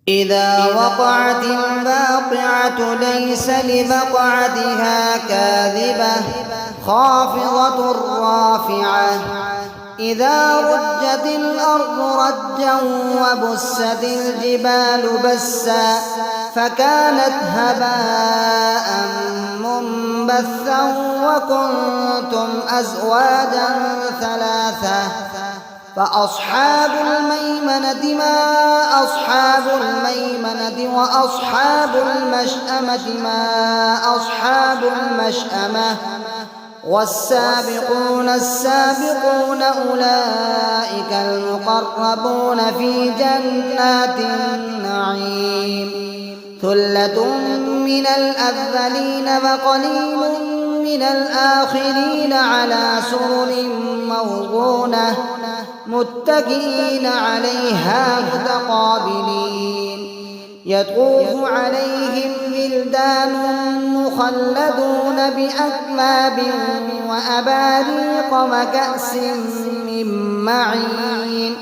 إذا وقعت الواقعة ليس لوقعتها كاذبة خافضة رافعة إذا رجت الأرض رجا وبست الجبال بسا فكانت هباء منبثا وكنتم أزواجا ثلاثة فأصحاب الميمنة ما أصحاب الميمنة وأصحاب المشأمة ما أصحاب المشأمة والسابقون السابقون أولئك المقربون في جنات النعيم ثلة من الأولين وقليل من الآخرين على سرر موضونة متكئين عليها متقابلين يطوف عليهم ولدان مخلدون بأكواب وأباريق وكأس من معين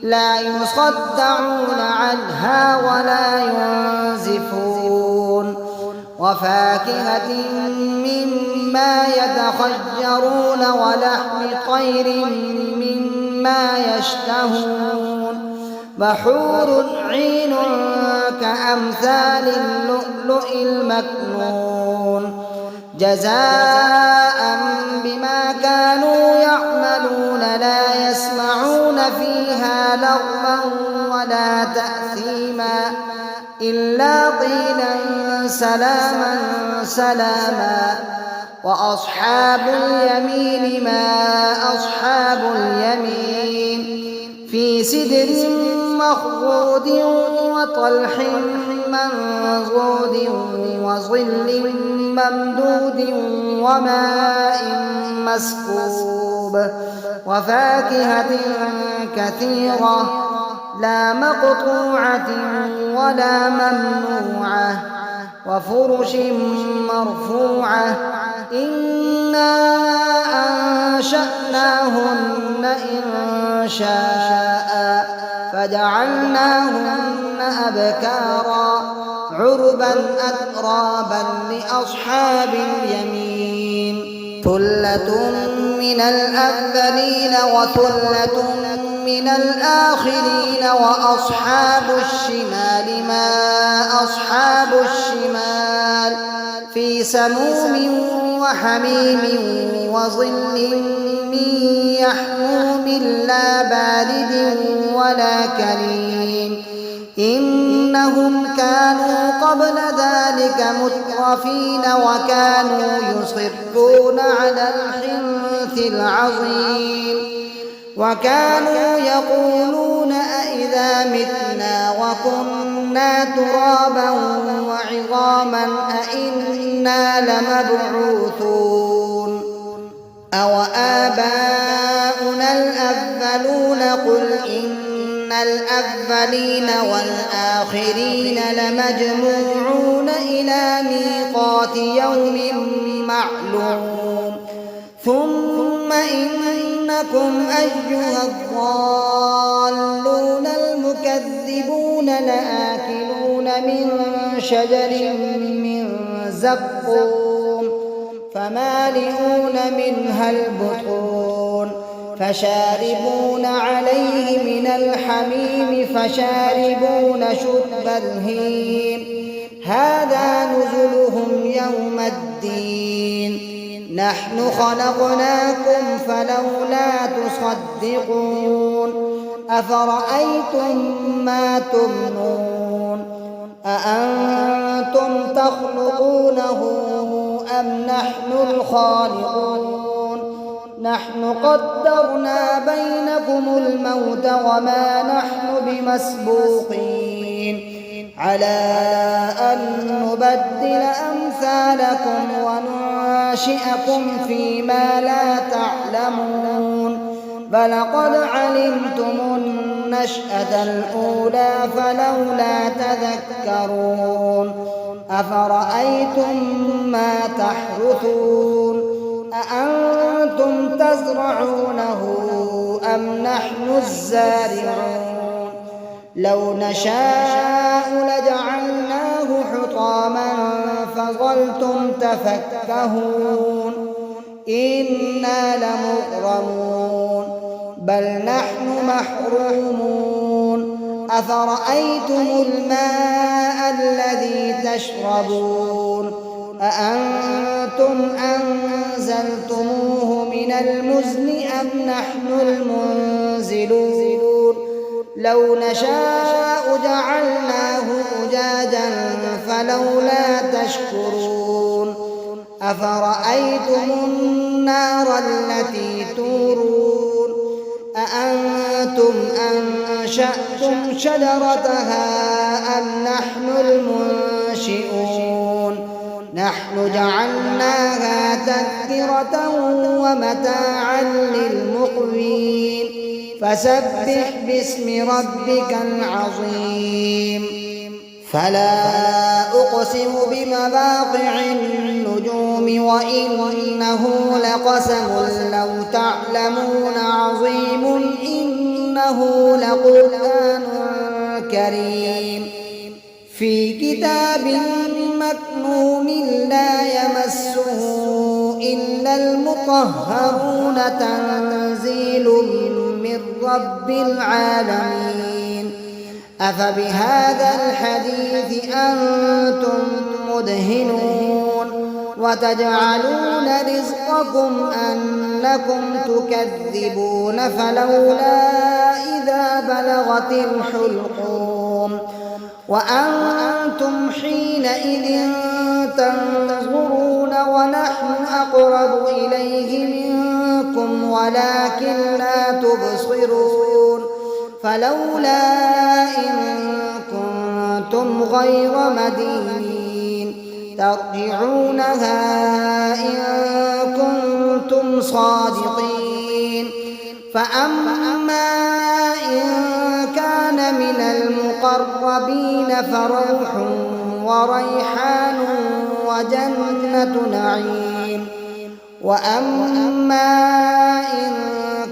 لا يصدعون عنها ولا ينزفون وفاكهة مما يتخيرون ولحم طير مما يشتهون وحور عين كأمثال اللؤلؤ المكنون جزاء بما كانوا يعملون لا يسمعون فيها لغوا ولا تأثيما إلا قيلا سلاما سلاما وأصحاب اليمين ما أصحاب اليمين في سدر مخضود وطلح منضود وظل ممدود وماء مسكوب وفاكهة كثيرة لا مقطوعة ولا ممنوعة وفرش مرفوعة إنا أنشأناهن إنشاء فجعلناهن أبكارا عربا أترابا لأصحاب اليمين ثلة من الأولين وثلة من الآخرين وأصحاب الشمال ما أصحاب الشمال في سموم وحميم وظل من يحموم لا بارد ولا كريم إنهم كانوا قبل ذلك مترفين وكانوا يصرون على الحنث العظيم وكانوا يقولون أئذا متنا وكنا ترابا وعظاما أئنا لمبعوثون أو آباؤنا الأولون قل إن الأولين والآخرين لمجموعون إلى ميقات يوم معلوم ثم إنكم أيها الضالون المكذبون لآكلون من شجر من زقوم فمالئون منها البطون فشاربون عليه من الحميم فشاربون شرب الهيم هذا نزلهم يوم الدين نحن خلقناكم فلولا تصدقون أفرأيتم ما تمنون أأنتم تخلقونه أم نحن الخالقون نحن قدرنا بينكم الموت وما نحن بمسبوقين على أن نبدل أمثالكم وننشئكم فيما لا تعلمون فلقد علمتم النشأة الأولى فلولا تذكرون أفرأيتم ما تحرثون أأنتم تزرعونه أم نحن الزارعون لو نشاء لجعلناه حطاما فظلتم تفكهون إنا لمغرمون بل نحن محرومون أفرأيتم الماء الذي تشربون أأنتم أنزلتموه من المزن أم نحن المنزلون لو نشاء جعلناه أجاجا فلولا تشكرون أفرأيتم النار التي تورون أأنتم أنشأتم شجرتها أم نحن المنشئون نحن جعلناها تذكرة ومتاعا للمقوين فسبح باسم ربك العظيم فلا أقسم بمواقع النجوم وإنه لقسم لو تعلمون عظيم إنه لقرآن كريم في كتاب مكنون لا يمسه إلا المطهرون تنزيل من رب العالمين أفبهذا الحديث أنتم مدهنون وتجعلون رزقكم أنكم تكذبون فلولا إذا بلغت الحلقوم وأنتم حينئذ تنظرون ونحن أقرب إليه منكم ولكن لا تبصرون فلولا إن كنتم غير مدينين ترجعونها إن كنتم صادقين فأما إن كان من المقربين فروح وريحان وجنة نعيم وأما إن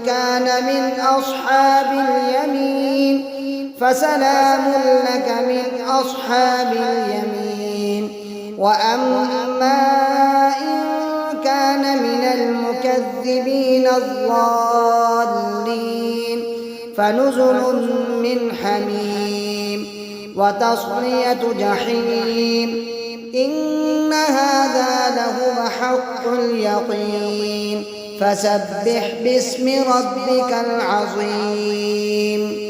كان من أصحاب اليمين فسلام لك من أصحاب اليمين وأما إن كان من المكذبين الضالين فنزل من حميم وتصلية جحيم إن هذا لهو حق اليقين فسبح باسم ربك العظيم